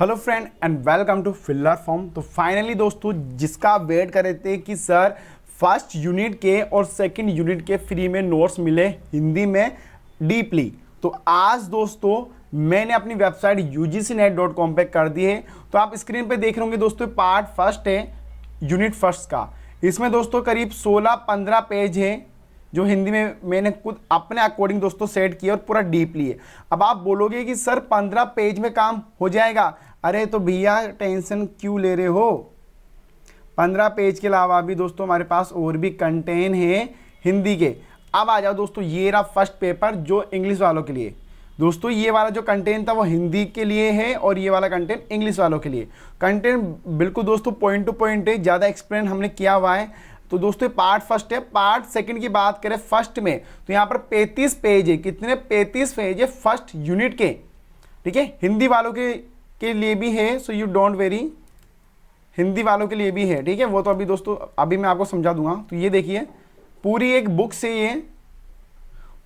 Hello friend and welcome to filler form. तो finally दोस्तों, जिसका वेट कर रहे थे कि सर फर्स्ट यूनिट के और सेकंड यूनिट के फ्री में नोट्स मिले हिंदी में डीपली, तो आज दोस्तों मैंने अपनी वेबसाइट ugcnet.com पे कर दी है। तो आप स्क्रीन पे देख रहे होंगे दोस्तों, पार्ट फर्स्ट है यूनिट फर्स्ट का। इसमें दोस्तों करीब 16-15 पेज है जो हिंदी में मैंने खुद अपने अकॉर्डिंग दोस्तों सेट किया और पूरा डीपली है। अब आप बोलोगे कि सर 15 पेज में काम हो जाएगा। अरे तो भैया टेंशन क्यों ले रहे हो, 15 पेज के अलावा भी दोस्तों हमारे पास और भी कंटेंट है हिंदी के। अब आ जाओ दोस्तों, ये रहा फर्स्ट पेपर जो इंग्लिश वालों के लिए। दोस्तों ये वाला जो कंटेंट था वो हिंदी के लिए है और ये वाला कंटेंट इंग्लिश वालों के लिए। कंटेंट बिल्कुल दोस्तों पॉइंट टू पॉइंट है, ज़्यादा एक्सप्लेन हमने किया हुआ है। तो दोस्तों पार्ट फर्स्ट है। पार्ट सेकंड की बात करें फर्स्ट में, तो यहाँ पर 35 पेज है। कितने? 35 पेज है फर्स्ट यूनिट के। ठीक है, हिंदी वालों के लिए भी है, so you don't very, Hindi वालों के लिए भी है। ठीक है, वो तो अभी दोस्तों अभी मैं आपको समझा दूंगा। तो ये देखिए पूरी एक बुक से ये,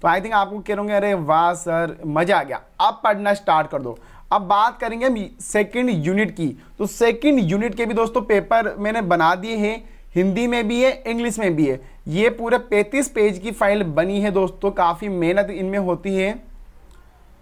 तो आई थिंक आपको कह रहे अरे वाह सर मजा आ गया, अब पढ़ना स्टार्ट कर दो। अब बात करेंगे हम सेकंड यूनिट की। तो सेकंड यूनिट के भी दोस्तों पेपर मैंने बना दिए हैं, हिंदी में भी है इंग्लिश में भी है। ये पूरे 35 पेज की फाइल बनी है दोस्तों, काफ़ी मेहनत इनमें होती है।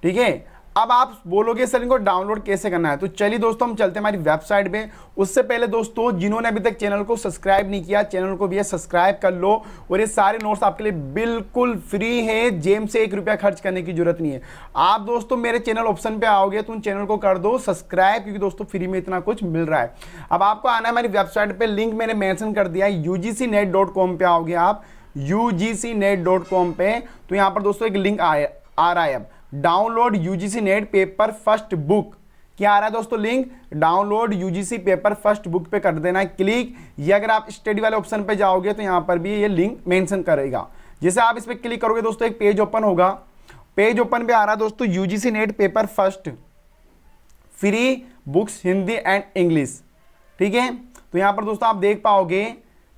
ठीक है, अब आप बोलोगे सर इनको डाउनलोड कैसे करना है, तो चलिए दोस्तों हम चलते हैं हमारी वेबसाइट पे। उससे पहले दोस्तों जिन्होंने अभी तक चैनल को सब्सक्राइब नहीं किया, चैनल को भी सब्सक्राइब कर लो। और ये सारे नोट्स आपके लिए बिल्कुल फ्री है, जेब से 1 रुपया खर्च करने की जरूरत नहीं है। आप दोस्तों मेरे चैनल ऑप्शन पे आओगे तो उन चैनल को कर दो सब्सक्राइब, क्योंकि दोस्तों फ्री में इतना कुछ मिल रहा है। अब आपको आना है हमारी वेबसाइट पर, लिंक मैंने मैंशन कर दिया है। ugcnet.com पे आओगे आप, ugcnet.com पे, तो यहाँ पर दोस्तों एक लिंक आ रहा है। अब download UGC net paper first book, क्या आ रहा है दोस्तों link? Download UGC paper first book पे कर देना है क्लिक। ये अगर आप स्टडी वाले ऑप्शन पे जाओगे तो यहाँ पर भी ये लिंक मेंशन करेगा। जैसे आप इस पर क्लिक करोगे दोस्तों एक पेज ओपन होगा। पेज ओपन पे आ रहा है दोस्तों UGC net paper first free books Hindi and English. ठीक है, तो यहाँ पर दोस्तों आप देख पाओगे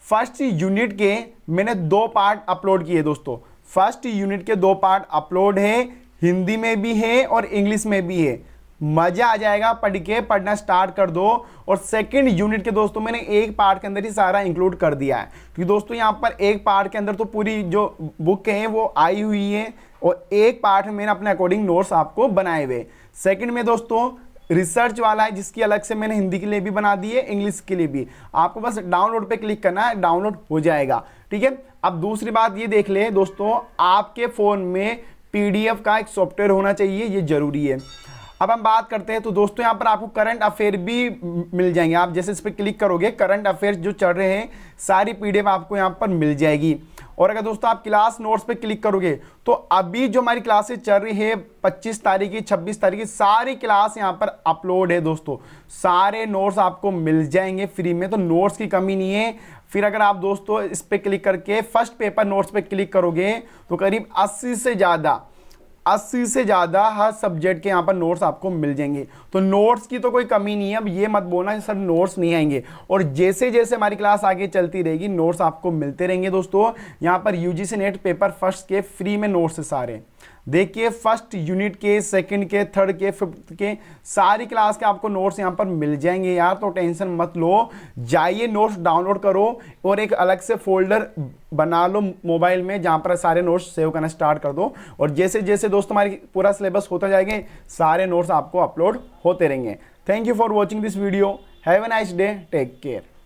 फर्स्ट यूनिट के मैंने 2 पार्ट अपलोड किए दोस्तों। फर्स्ट यूनिट के 2 पार्ट अपलोड है, हिंदी में भी है और इंग्लिश में भी है। मजा आ जाएगा, पढ़ के पढ़ना स्टार्ट कर दो। और सेकंड यूनिट के दोस्तों मैंने एक पार्ट के अंदर ही सारा इंक्लूड कर दिया है, क्योंकि दोस्तों यहाँ पर एक पार्ट के अंदर तो पूरी जो बुक है वो आई हुई है और एक पार्ट में मैंने अपने अकॉर्डिंग नोट्स आपको बनाए हुए। सेकंड में दोस्तों रिसर्च वाला है, जिसकी अलग से मैंने हिंदी के लिए भी बना दी है, इंग्लिश के लिए भी। आपको बस डाउनलोड पे क्लिक करना है, डाउनलोड हो जाएगा। ठीक है, अब दूसरी बात ये देख ले दोस्तों, आपके फोन में पीडीएफ का एक सॉफ्टवेयर होना चाहिए, ये जरूरी है। अब हम बात करते हैं तो दोस्तों यहाँ पर आपको करंट अफेयर भी मिल जाएंगे। आप जैसे इस पर क्लिक करोगे करंट अफेयर्स जो चल रहे हैं सारी पीडीएफ आपको यहाँ पर मिल जाएगी। और अगर दोस्तों आप क्लास नोट्स पे क्लिक करोगे तो अभी जो हमारी क्लासेस चल रही है 25 तारीख की, 26 तारीख की, सारी क्लास यहाँ पर अपलोड है दोस्तों। सारे नोट्स आपको मिल जाएंगे फ्री में, तो नोट्स की कमी नहीं है। फिर अगर आप दोस्तों इस पे क्लिक करके फर्स्ट पेपर नोट्स पे क्लिक करोगे तो करीब 80 से ज़्यादा हर सब्जेक्ट के यहाँ पर नोट्स आपको मिल जाएंगे। तो नोट्स की तो कोई कमी नहीं है। अब ये मत बोलना सर नोट्स नहीं आएंगे, और जैसे जैसे हमारी क्लास आगे चलती रहेगी नोट्स आपको मिलते रहेंगे दोस्तों। यहाँ पर यूजीसी नेट पेपर फर्स्ट के फ्री में नोट्स है सारे। देखिए फर्स्ट यूनिट के, सेकंड के, थर्ड के, फिफ्थ के, सारी क्लास के आपको नोट्स यहाँ पर मिल जाएंगे यार। तो टेंशन मत लो, जाइए नोट्स डाउनलोड करो और एक अलग से फोल्डर बना लो मोबाइल में, जहाँ पर सारे नोट्स सेव करना स्टार्ट कर दो। और जैसे जैसे दोस्तों हमारी पूरा सिलेबस होता जाएगा सारे नोट्स आपको अपलोड होते रहेंगे। Thank you for watching this video. Have a nice day, take care.